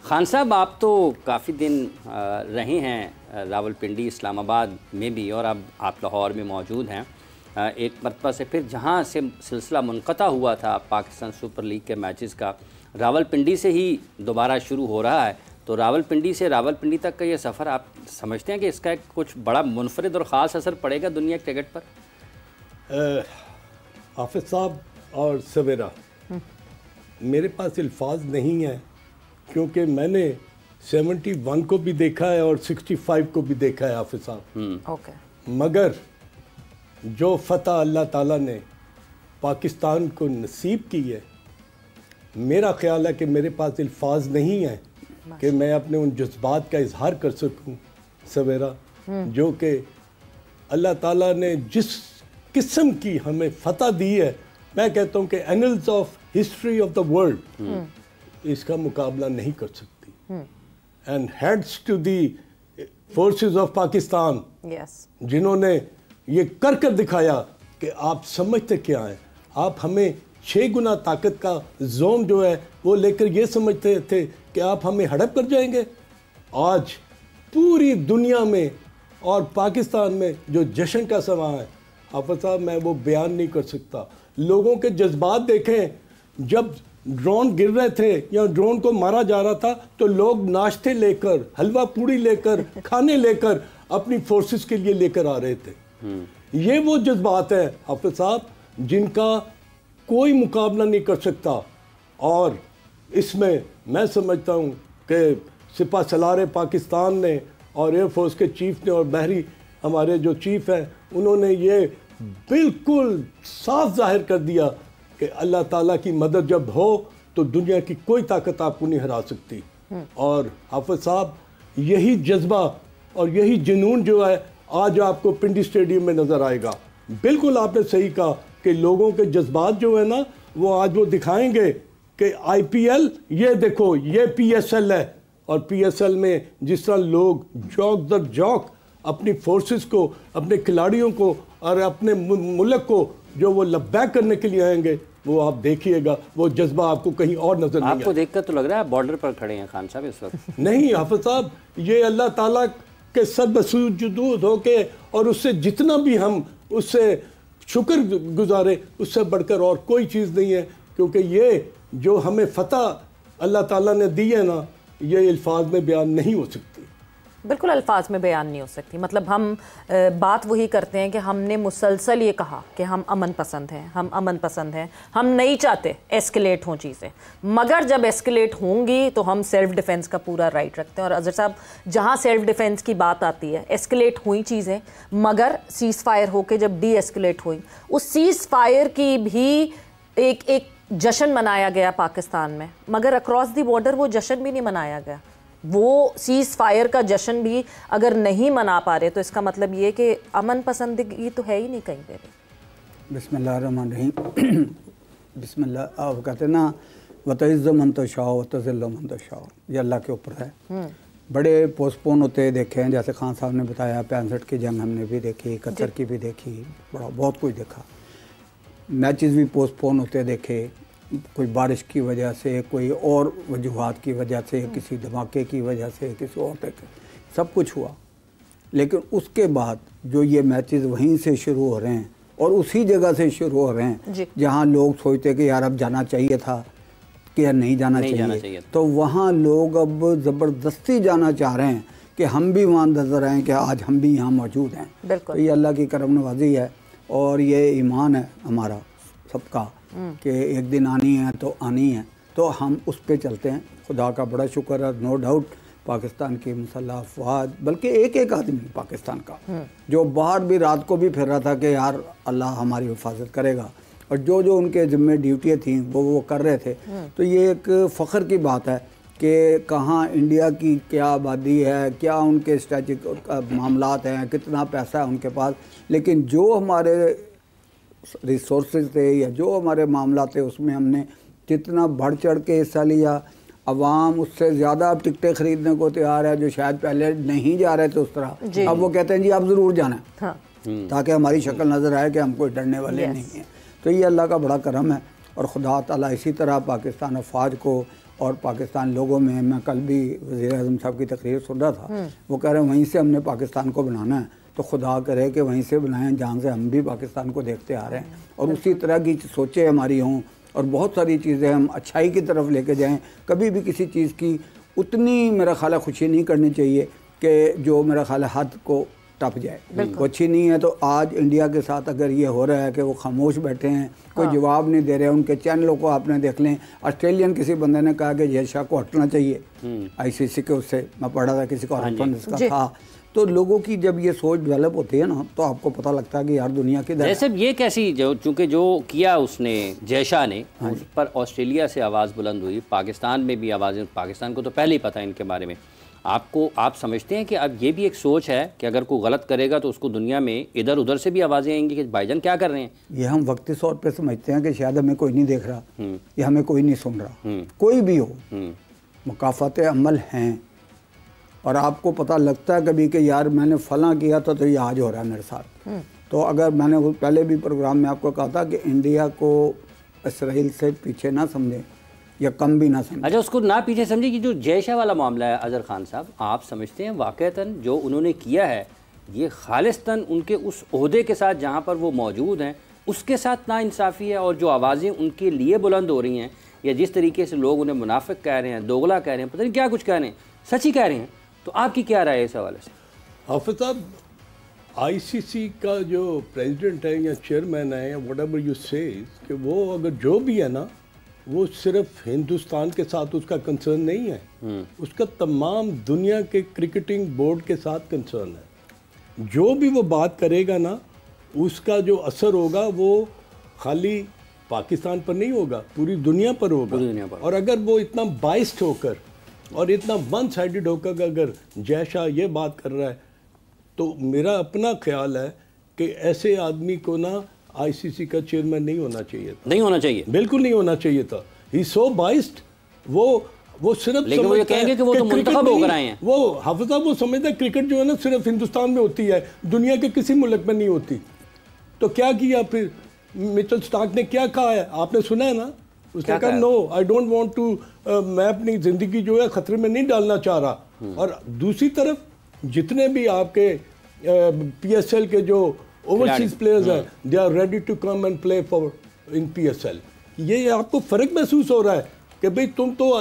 खान साहब, आप तो काफ़ी दिन रहे हैं रावलपिंडी, इस्लामाबाद में भी, और अब आप लाहौर में मौजूद हैं। एक मरतबा से फिर जहाँ से सिलसिला मुनक़ता हुआ था पाकिस्तान सुपर लीग के मैचेस का, रावलपिंडी से ही दोबारा शुरू हो रहा है। तो रावलपिंडी से रावलपिंडी तक का ये सफ़र, आप समझते हैं कि इसका एक कुछ बड़ा मुनफरिद और ख़ास असर पड़ेगा दुनिया के क्रिकेट पर? हाफिज़ साहब और सवेरा, मेरे पास अल्फाज नहीं है, क्योंकि मैंने 71 को भी देखा है और 65 को भी देखा है हाफिज़ साहब। ओके। मगर जो फतह अल्लाह ताला ने पाकिस्तान को नसीब की है, मेरा ख्याल है कि मेरे पास अल्फाज नहीं है कि मैं अपने उन जज्बात का इजहार कर सकूं सवेरा, जो कि अल्लाह ताला ने जिस किस्म की हमें फतह दी है। मैं कहता हूं कि annals of history of the world इसका मुकाबला नहीं कर सकती। And heads to the forces of Pakistan, जिन्होंने ये कर कर दिखाया कि आप समझते क्या हैं। आप हमें 6 गुना ताकत का जोन जो है वो लेकर ये समझते थे कि आप हमें हड़प कर जाएंगे। आज पूरी दुनिया में और पाकिस्तान में जो जश्न का समा है हाफिज़ साहब, मैं वो बयान नहीं कर सकता। लोगों के जज्बात देखें, जब ड्रोन गिर रहे थे या ड्रोन को मारा जा रहा था तो लोग नाश्ते लेकर, हलवा पूड़ी लेकर, खाने लेकर अपनी फोर्सेस के लिए लेकर आ रहे थे। ये वो जज्बात है हाफिज़ साहब जिनका कोई मुकाबला नहीं कर सकता। और इसमें मैं समझता हूँ कि सिपा सलार पाकिस्तान ने और एयरफोर्स के चीफ ने और बहरी हमारे जो चीफ हैं, उन्होंने ये बिल्कुल साफ जाहिर कर दिया कि अल्लाह ताला की मदद जब हो तो दुनिया की कोई ताकत आपको नहीं हरा सकती। और हाफिज़ साहब, यही जज्बा और यही जुनून जो है आज आपको पिंडी स्टेडियम में नज़र आएगा। बिल्कुल आपने सही कहा कि लोगों के जज्बात जो है ना, वो आज वो दिखाएंगे कि IPL ये देखो, ये PSL है, और PSL में जिस तरह लोग जौक दर जौक अपनी फोर्सेस को, अपने खिलाड़ियों को और अपने मुल्क को जो वो लब्बैक करने के लिए आएंगे, वो आप देखिएगा, वो जज्बा आपको कहीं और नजर नहीं। आपको देखकर तो लग रहा है बॉर्डर पर खड़े हैं खान साहब इस वक्त। नहीं हाफिज़ साहब, ये अल्लाह ताला के सदबसूजुद होके और उससे जितना भी हम उससे शुक्र गुजारे, उससे बढ़कर और कोई चीज़ नहीं है। क्योंकि ये जो हमें फतह अल्लाह ताला ने दी है ना, ये अल्फाज में बयान नहीं हो सकती। बिल्कुल अल्फाज में बयान नहीं हो सकती। मतलब हम बात वही करते हैं कि हमने मुसलसल ये कहा कि हम अमन पसंद हैं, हम अमन पसंद हैं, हम नहीं चाहते एस्केलेट हों चीज़ें, मगर जब एस्केलेट होंगी तो हम सेल्फ़ डिफेंस का पूरा राइट रखते हैं। और अज़हर साहब, जहाँ सेल्फ़ डिफेंस की बात आती है, एस्केलेट हुई चीज़ें, मगर सीज़ फायर होकर जब डी एस्केलेट हुई, उस सीज़ फायर की भी एक जश्न मनाया गया पाकिस्तान में, मगर अक्रॉस दी बॉर्डर वो जश्न भी नहीं मनाया गया। वो सीज़ फायर का जश्न भी अगर नहीं मना पा रहे तो इसका मतलब ये कि अमन पसंदगी तो है ही नहीं कहीं पे भी। बिस्मिल्लाहिर्रहमानिर्रहीम। बिस्मिल्लाह। आप कहते हैं ना, वतइज़्ज़ु मन तशाओ वतज़िल्लु मन तशाओ, ये अल्लाह के ऊपर है। बड़े पोस्टपोन होते देखे हैं, जैसे खान साहब ने बताया 65 की जंग हमने भी देखी, 71 की भी देखी, बड़ा बहुत कुछ देखा। मैचेस भी पोस्टपोन होते देखे, कोई बारिश की वजह से, कोई और वजूहात की वजह से, किसी धमाके की वजह से, किसी और तक, सब कुछ हुआ। लेकिन उसके बाद जो ये मैचेस वहीं से शुरू हो रहे हैं और उसी जगह से शुरू हो रहे हैं जहां लोग सोचते कि यार अब जाना चाहिए था कि यार नहीं जाना चाहिए, तो वहाँ लोग अब ज़बरदस्ती जाना चाह रहे हैं कि हम भी वहाँ नजर आएँ कि आज हम भी यहाँ मौजूद हैं। तो ये अल्लाह की करम नवाजी है और ये ईमान है हमारा सबका कि एक दिन आनी है तो आनी है, तो हम उस पे चलते हैं। खुदा का बड़ा शुक्र है, नो डाउट पाकिस्तान की मुसल्लह अफवाज, बल्कि एक आदमी पाकिस्तान का जो बाहर भी रात को भी फिर रहा था कि यार अल्लाह हमारी हिफाजत करेगा, और जो उनके ज़िम्मे ड्यूटियाँ थी वो कर रहे थे। तो ये एक फ़ख्र की बात है कि कहाँ इंडिया की क्या आबादी है, क्या उनके स्ट्रेटेजिक मामलात हैं, कितना पैसा है उनके पास, लेकिन जो हमारे रिसोर्सेज थे या जो हमारे मामला थे उसमें हमने जितना बढ़ चढ़ के हिस्सा लिया। अवाम उससे ज़्यादा अब टिकटें ख़रीदने को तैयार है, जो शायद पहले नहीं जा रहे थे उस तरह, अब वो कहते हैं जी आप ज़रूर जाना है। हाँ। ताकि हमारी शक्ल नज़र आए कि हम कोई डरने वाले नहीं हैं। तो ये अल्लाह का बड़ा करम है और खुदा ताला इसी तरह पाकिस्तान अफवाज को और पाकिस्तान लोगों में, मैं कल भी वज़ीर-ए-आज़म साहब की तकरीर सुन रहा था, वो कह रहे हैं वहीं से हमने पाकिस्तान को बनाना है, तो खुदा करे कि वहीं से बनाएं जहाँ से हम भी पाकिस्तान को देखते आ रहे हैं, और उसी तरह की सोचें हमारी हों और बहुत सारी चीज़ें हम अच्छाई की तरफ लेके जाएं। कभी भी किसी चीज़ की उतनी मेरा ख्याल है खुशी नहीं करनी चाहिए कि जो मेरा ख्याल है हद को टप जाए, वो अच्छी नहीं है। तो आज इंडिया के साथ अगर ये हो रहा है कि वो खामोश बैठे हैं, कोई जवाब नहीं दे रहे, उनके चैनलों को आपने देख लें, ऑस्ट्रेलियन किसी बंदे ने कहा कि जय शाह को हटना चाहिए आईसीसी के, उससे मैं पढ़ा था किसी कॉन्फ्रेंस का था। तो लोगों की जब ये सोच डेवलप होती है ना, तो आपको पता लगता है कि यार दुनिया की जैसे ये कैसी, जो चूँकि जो किया उसने जय शाह ने, उस पर ऑस्ट्रेलिया से आवाज़ बुलंद हुई, पाकिस्तान में भी आवाज़ें, पाकिस्तान को तो पहले ही पता है इनके बारे में। आप समझते हैं कि अब ये भी एक सोच है कि अगर कोई गलत करेगा तो उसको दुनिया में इधर उधर से भी आवाज़ें आएंगी कि भाईजान क्या कर रहे हैं? ये हम वक्ती तौर पे समझते हैं कि शायद हमें कोई नहीं देख रहा या हमें कोई नहीं सुन रहा, कोई भी हो, मुकाफ़ात अमल हैं, और आपको पता लगता है कभी कि यार मैंने फलां किया था तो ये आज हो रहा है मेरे साथ। तो अगर मैंने पहले भी प्रोग्राम में आपको कहा था कि इंडिया को इसराइल से पीछे ना समझे या कम भी ना समझे। अच्छा, उसको ना पीछे समझे कि जो जय शाह वाला मामला है अजहर खान साहब, आप समझते हैं वाक़तन जो उन्होंने किया है ये खालिस्तन उनके उस ओहदे के साथ जहाँ पर वो मौजूद हैं उसके साथ नाइंसाफ़ी है, और जो आवाज़ें उनके लिए बुलंद हो रही हैं या जिस तरीके से लोग उन्हें मुनाफिक कह रहे हैं, दोगला कह रहे हैं, पता नहीं क्या कुछ कह रहे हैं, सच ही कह रहे हैं, तो आपकी क्या राय है इस हवाले से? हाफिज़ साहब, आईसीसी का जो प्रेसिडेंट है या चेयरमैन है या व्हाटएवर यू से, कि वो अगर जो भी है ना, वो सिर्फ हिंदुस्तान के साथ उसका कंसर्न नहीं है, उसका तमाम दुनिया के क्रिकेटिंग बोर्ड के साथ कंसर्न है। जो भी वो बात करेगा ना, उसका जो असर होगा वो खाली पाकिस्तान पर नहीं होगा, पूरी दुनिया पर होगा। और अगर वो इतना बाइस्ड होकर और इतना वन साइडेड होकर अगर जय शाह ये बात कर रहा है, तो मेरा अपना ख्याल है कि ऐसे आदमी को ना आईसीसी का चेयरमैन नहीं होना चाहिए था। नहीं होना चाहिए, बिल्कुल नहीं होना चाहिए था। ही सो बाइस्ड, वो सिर्फ, लेकिन वो ये कहेंगे कि वो तो मुंतखब होकर आए हैं। वो हाफिज़ साहब वो समझता है क्रिकेट जो है ना सिर्फ हिंदुस्तान में होती है, दुनिया के किसी मुल्क में नहीं होती। तो क्या किया फिर मिचेल स्टार्क ने, क्या कहा है आपने सुना है ना, उसने कहा no I don't want to, मैं अपनी ज़िंदगी जो है ख़तरे में नहीं डालना चाह रहा। और दूसरी तरफ जितने भी आपके पीएसएल के जो ओवरसीज प्लेयर्स हैं, they are ready to come and play for in PSL. ये आपको फ़र्क महसूस हो रहा है कि भाई तुम तो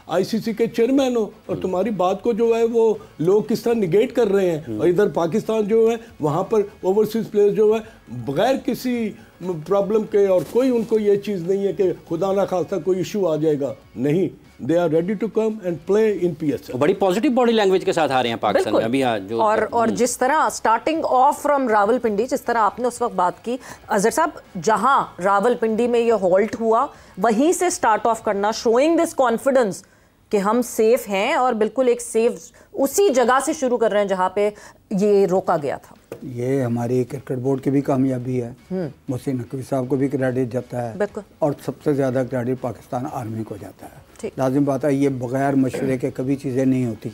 आईसीसी के चेयरमैन हो और तुम्हारी बात को जो है वो लोग किस तरह निगेट कर रहे हैं, और इधर पाकिस्तान जो है वहाँ पर ओवरसीज प्लेयर्स जो है बगैर किसी प्रॉब्लम के, और कोई उनको ये चीज़ नहीं है कि खुदा ना खास्ता कोई इशू आ जाएगा, नहीं, they are ready to come and play in PSL. बड़ी पॉजिटिव बॉडी लैंग्वेज के साथ आ रहे हैं पाकिस्तान में अभी जो, और जिस तरह स्टार्टिंग ऑफ फ्रॉम रावलपिंडी, जिस तरह आपने उस वक्त बात की अजहर साहब, जहां रावलपिंडी में ये हॉल्ट हुआ वहीं से स्टार्ट ऑफ करना, शोइंग दिस कॉन्फिडेंस कि हम सेफ हैं, और बिल्कुल एक सेफ उसी जगह से शुरू कर रहे हैं जहां पे ये रोका गया था। ये हमारी क्रिकेट बोर्ड की भी कामयाबी है, मोहसिन नकवी साहब को भी क्रेडिट जाता है, और सबसे ज़्यादा क्रेडिट पाकिस्तान आर्मी को जाता है। लाजिम बात है, ये बगैर मशवरे के कभी चीज़ें नहीं होती।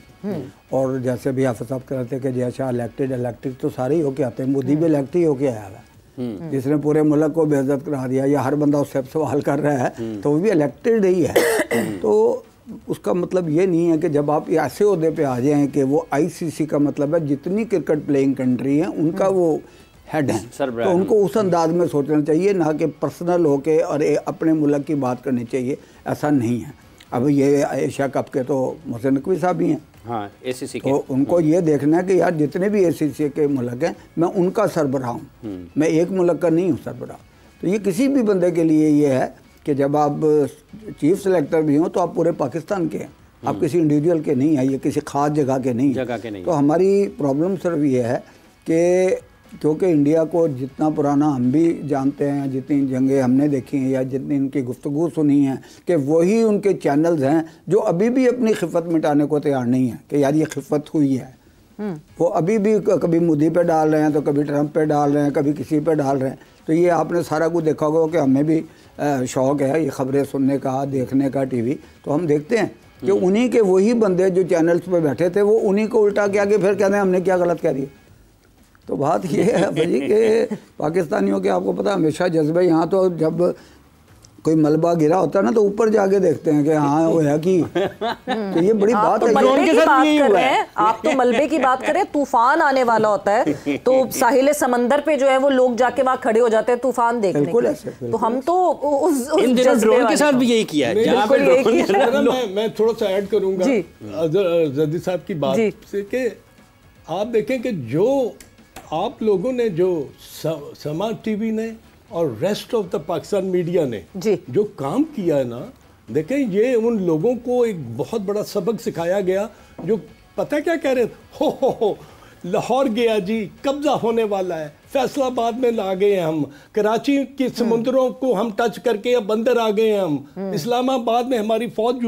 और जैसे भी हाफिज़ साहब कह रहे थे कि जय शाह इलेक्टेड तो सारे ही होके आते हैं, मोदी भी इलेक्ट ही होके आया है, जिसने पूरे मुल्क को बेइज्जत करा दिया, या हर बंदा उससे सवाल कर रहा है तो वो भी इलेक्टेड ही है। तो उसका मतलब ये नहीं है कि जब आप ऐसे ओहदे पे आ जाएं कि वो आईसीसी का मतलब है जितनी क्रिकेट प्लेइंग कंट्री हैं उनका वो हेड हैं, तो उनको उस अंदाज में सोचना चाहिए, ना कि पर्सनल होके और अपने मुल्क की बात करनी चाहिए, ऐसा नहीं है। अब ये एशिया कप के तो मोहसिन नकवी साहब भी हैं, हाँ, एसीसी के, तो उनको ये देखना है कि यार जितने भी एसीसी के मुल्क हैं मैं उनका सरबराह हूँ, मैं एक मुल्क का नहीं हूँ सरबराह। तो ये किसी भी बंदे के लिए ये है कि जब आप चीफ सेलेक्टर भी हों तो आप पूरे पाकिस्तान के हैं, आप किसी इंडिविजुअल के नहीं हैं, ये किसी खास जगह के नहीं हैं। तो हमारी प्रॉब्लम सिर्फ ये है कि क्योंकि इंडिया को जितना पुराना हम भी जानते हैं, जितनी जंगें हमने देखी हैं या जितनी इनकी गुफ्तगू सुनी है, कि वही उनके चैनल्स हैं जो अभी भी अपनी खिफत मिटाने को तैयार नहीं है कि यार ये खिफत हुई है। वो अभी भी कभी मोदी पे डाल रहे हैं, तो कभी ट्रंप पे डाल रहे हैं, कभी किसी पे डाल रहे हैं। तो ये आपने सारा कुछ देखा होगा कि हमें भी शौक़ है ये ख़बरें सुनने का, देखने का, टीवी, तो हम देखते हैं कि उन्हीं के वही बंदे जो चैनल्स पे बैठे थे वो उन्हीं को उल्टा के आगे फिर कहते हैं हमने क्या गलत कह दिया। तो बात ये है भाई कि पाकिस्तानियों के आपको पता हमेशा जज्बे, यहाँ तो जब कोई मलबा गिरा होता है ना तो ऊपर जाके देखते हैं कि हाँ वो है कि तो ये बड़ी बात है। मलबे की बात कर रहे हैं आप, तो मलबे की बात करें, तूफान आने वाला होता है तो साहिल समंदर पे जो है वो लोग जाके वहां खड़े हो जाते हैं तूफान देखने के लिए। तो हम तो उस इन दिनों ड्रोन के साथ भी यही किया है। मैं थोड़ा सा ऐड करूंगा जदी साहब की बात से कि आप देखें कि जो आप लोगों ने, जो समा टीवी ने और rest of the Pakistan media ने जो काम किया है ना, देखें ये उन लोगों को एक बहुत बड़ा सबक सिखाया गया। जो पता क्या कह रहे थे, हो लाहौर गया जी, कब्जा होने वाला है, फैसलाबाद में ला गए हम, कराची के समुद्रों को हम टच करके अब अंदर आ गए हम, इस्लामाबाद में हमारी फौज,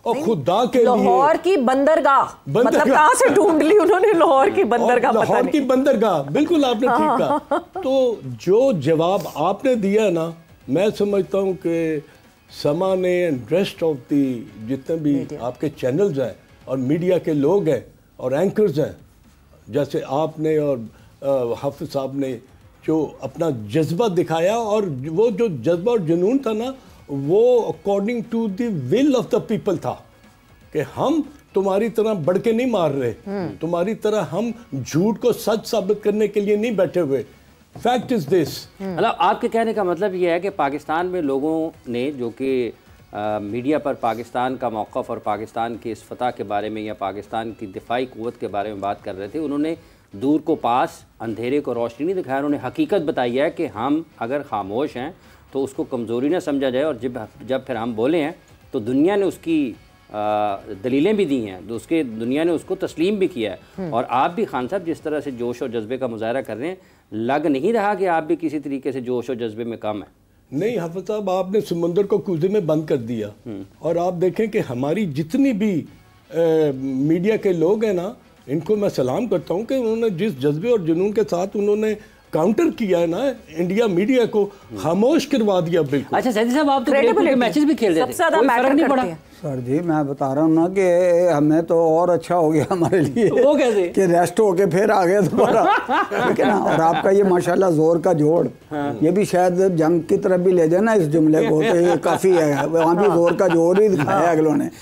और खुदा के लाहौर की बंदरगाह, मतलब कहाँ से ढूंढ ली उन्होंने लाहौर की बंदरगाह, लाहौर की बंदरगाह, बिल्कुल आपने ठीक कहा। तो जो जवाब आपने दिया ना, मैं समझता हूँ कि समा ने रेस्ट ऑफ दी जितने भी आपके चैनल्स हैं और मीडिया के लोग हैं और एंकर्स हैं, जैसे आपने और हाफिज साहब ने जो अपना जज्बा दिखाया, और वो जो जज्बा और जुनून था ना, वो according to the will of the people था कि हम तुम्हारी तरह बढ़ के नहीं मार रहे, तुम्हारी तरह हम झूठ को सच साबित करने के लिए नहीं बैठे हुए। Fact is this. मतलब आपके कहने का मतलब ये है कि पाकिस्तान में लोगों ने, जो कि मीडिया पर पाकिस्तान का मौक़िफ़ और पाकिस्तान की इस फतह के बारे में या पाकिस्तान की दिफाई क़ुव्वत के बारे में बात कर रहे थे, उन्होंने दूर को पास, अंधेरे को रोशनी नहीं दिखाया। उन्होंने हकीकत बताई है कि हम अगर खामोश हैं तो उसको कमज़ोरी ना समझा जाए, और जब फिर हम बोले हैं तो दुनिया ने उसकी दलीलें भी दी हैं, तो उसके दुनिया ने उसको तस्लीम भी किया है। और आप भी खान साहब जिस तरह से जोश और जज्बे का मुजाहरा कर रहे हैं, लग नहीं रहा कि आप भी किसी तरीके से जोश और जज्बे में कम है। नहीं हाफिज साहब, आपने समंदर को कूजे में बंद कर दिया। और आप देखें कि हमारी जितनी भी मीडिया के लोग हैं ना, इनको मैं सलाम करता हूँ कि उन्होंने जिस जज्बे और जुनून के साथ उन्होंने काउंटर किया है ना, इंडिया मीडिया को खामोश करवा दिया बिल्कुल। अच्छा सैदी साहब, आप तो मैचेस भी खेल रहे थे, कोई फर्क नहीं पड़ा? सर जी मैं बता रहा हूँ ना कि हमें तो और अच्छा हो गया हमारे लिए। वो कैसे कि रेस्ट होके फिर आ गया दोबारा, ठीक है ना। और आपका ये माशाल्लाह जोर का जोड़, ये भी शायद जंग की तरफ भी ले जाए ना इस जुमले को, तो ये काफ़ी है। वहाँ भी जोर का जोर ही दिखाया अगलों ने।